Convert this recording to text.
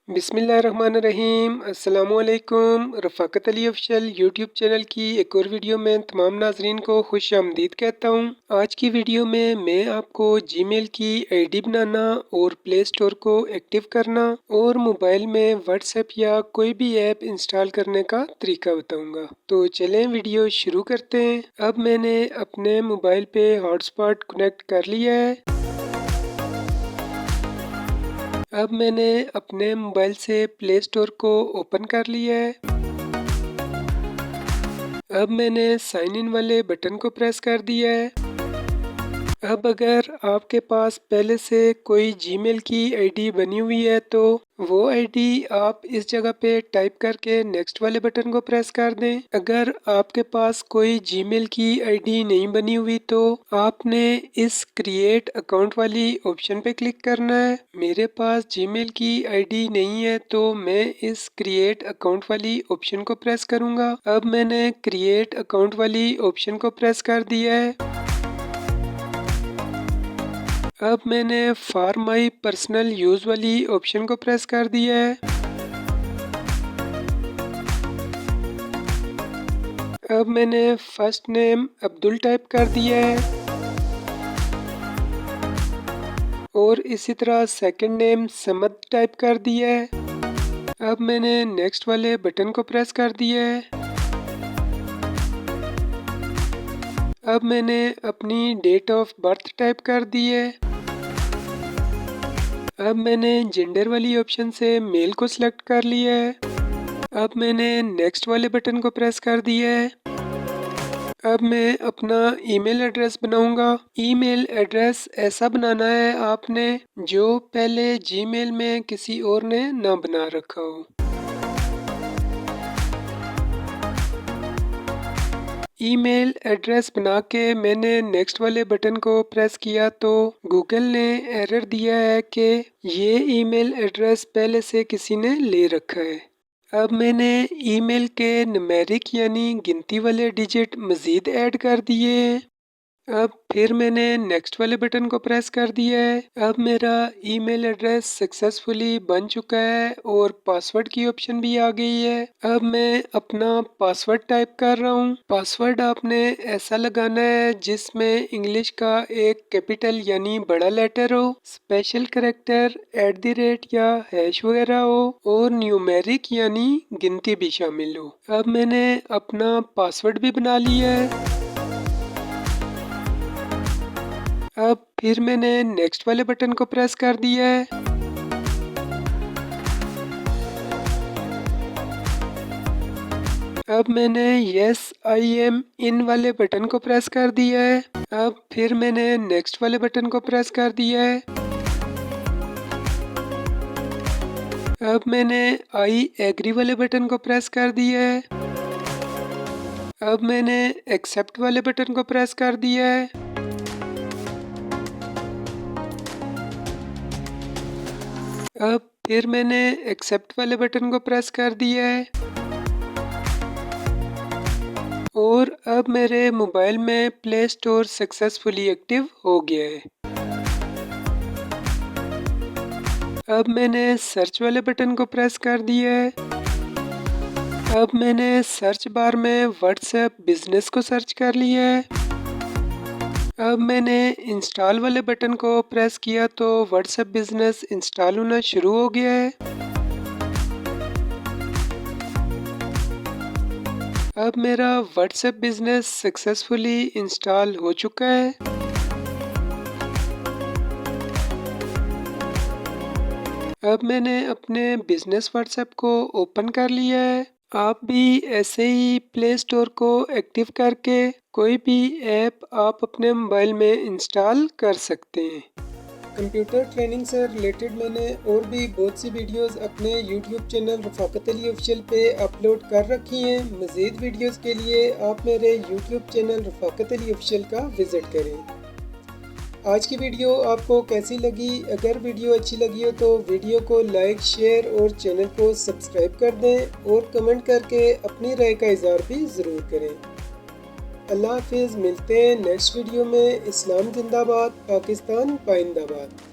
बिस्मिल्लाहिर्रहमानिर्रहीम अस्सलामुअलैकुम। रफ़ाकत Ali official YouTube channel की एक और वीडियो में तमाम नाज़रीन को खुशामदीद कहता हूँ। आज की वीडियो में मैं आपको जीमेल की आईडी बनाना और प्ले स्टोर को एक्टिव करना और मोबाइल में व्हाट्सएप या कोई भी ऐप इंस्टॉल करने का तरीका बताऊँगा। तो चलें वीडियो शुरू करते हैं। अब मैंने अपने मोबाइल पे हॉटस्पॉट कनेक्ट कर लिया है। अब मैंने अपने मोबाइल से प्ले स्टोर को ओपन कर लिया है। अब मैंने साइन इन वाले बटन को प्रेस कर दिया है। अब अगर आपके पास पहले से कोई जीमेल की आईडी बनी हुई है तो वो आईडी आप इस जगह पे टाइप करके नेक्स्ट वाले बटन को प्रेस कर दें। अगर आपके पास कोई जीमेल की आईडी नहीं बनी हुई तो आपने इस क्रिएट अकाउंट वाली ऑप्शन पे क्लिक करना है। मेरे पास जीमेल की आईडी नहीं है तो मैं इस क्रिएट अकाउंट वाली ऑप्शन को प्रेस करूंगा। अब मैंने क्रिएट अकाउंट वाली ऑप्शन को प्रेस कर दिया है। अब मैंने फॉर माई पर्सनल यूज़ वाली ऑप्शन को प्रेस कर दिया है। अब मैंने फर्स्ट नेम अब्दुल टाइप कर दिया है और इसी तरह सेकंड नेम समद टाइप कर दिया है। अब मैंने नेक्स्ट वाले बटन को प्रेस कर दिया है। अब मैंने अपनी डेट ऑफ बर्थ टाइप कर दी है। अब मैंने जेंडर वाली ऑप्शन से मेल को सिलेक्ट कर लिया है। अब मैंने नेक्स्ट वाले बटन को प्रेस कर दिया है। अब मैं अपना ईमेल एड्रेस बनाऊंगा। ईमेल एड्रेस ऐसा बनाना है आपने जो पहले जीमेल में किसी और ने ना बना रखा हो। ईमेल एड्रेस बना के मैंने नेक्स्ट वाले बटन को प्रेस किया तो गूगल ने एरर दिया है कि ये ईमेल एड्रेस पहले से किसी ने ले रखा है। अब मैंने ईमेल के न्यूमेरिक यानी गिनती वाले डिजिट मज़ीद ऐड कर दिए हैं। अब फिर मैंने नेक्स्ट वाले बटन को प्रेस कर दिया है। अब मेरा ईमेल एड्रेस सक्सेसफुली बन चुका है और पासवर्ड की ऑप्शन भी आ गई है। अब मैं अपना पासवर्ड टाइप कर रहा हूँ। पासवर्ड आपने ऐसा लगाना है जिसमें इंग्लिश का एक कैपिटल यानी बड़ा लेटर हो, स्पेशल कैरेक्टर @ या हैश वगैरह हो और न्यूमेरिक यानी गिनती भी शामिल हो। अब मैंने अपना पासवर्ड भी बना लिया है। अब फिर मैंने नेक्स्ट वाले बटन को प्रेस कर दिया है। अब मैंने यस आई एम इन वाले बटन को प्रेस कर दिया है। अब फिर मैंने नेक्स्ट वाले बटन को प्रेस कर दिया है। अब मैंने आई एग्री वाले बटन को प्रेस कर दिया है। अब मैंने एक्सेप्ट वाले बटन को प्रेस कर दिया है। अब फिर मैंने एक्सेप्ट वाले बटन को प्रेस कर दिया है और अब मेरे मोबाइल में प्ले स्टोर सक्सेसफुली एक्टिव हो गया है। अब मैंने सर्च वाले बटन को प्रेस कर दिया है। अब मैंने सर्च बार में व्हाट्सएप बिजनेस को सर्च कर लिया है। अब मैंने इंस्टॉल वाले बटन को प्रेस किया तो व्हाट्सएप बिजनेस इंस्टॉल होना शुरू हो गया है। अब मेरा व्हाट्सएप बिजनेस सक्सेसफुली इंस्टॉल हो चुका है। अब मैंने अपने बिजनेस व्हाट्सएप को ओपन कर लिया है। आप भी ऐसे ही प्ले स्टोर को एक्टिव करके कोई भी ऐप आप अपने मोबाइल में इंस्टॉल कर सकते हैं। कंप्यूटर ट्रेनिंग से रिलेटेड मैंने और भी बहुत सी वीडियोस अपने YouTube चैनल रफ़ाकत अली ऑफ़िशियल पे अपलोड कर रखी हैं। मज़ीद वीडियोस के लिए आप मेरे YouTube चैनल रफ़ाकत अली ऑफ़िशियल का विज़िट करें। आज की वीडियो आपको कैसी लगी? अगर वीडियो अच्छी लगी हो तो वीडियो को लाइक, शेयर और चैनल को सब्सक्राइब कर दें और कमेंट करके अपनी राय का इज़हार भी ज़रूर करें। अल्लाह हाफिज़। मिलते हैं नेक्स्ट वीडियो में। इस्लाम जिंदाबाद, पाकिस्तान पाइंदाबाद।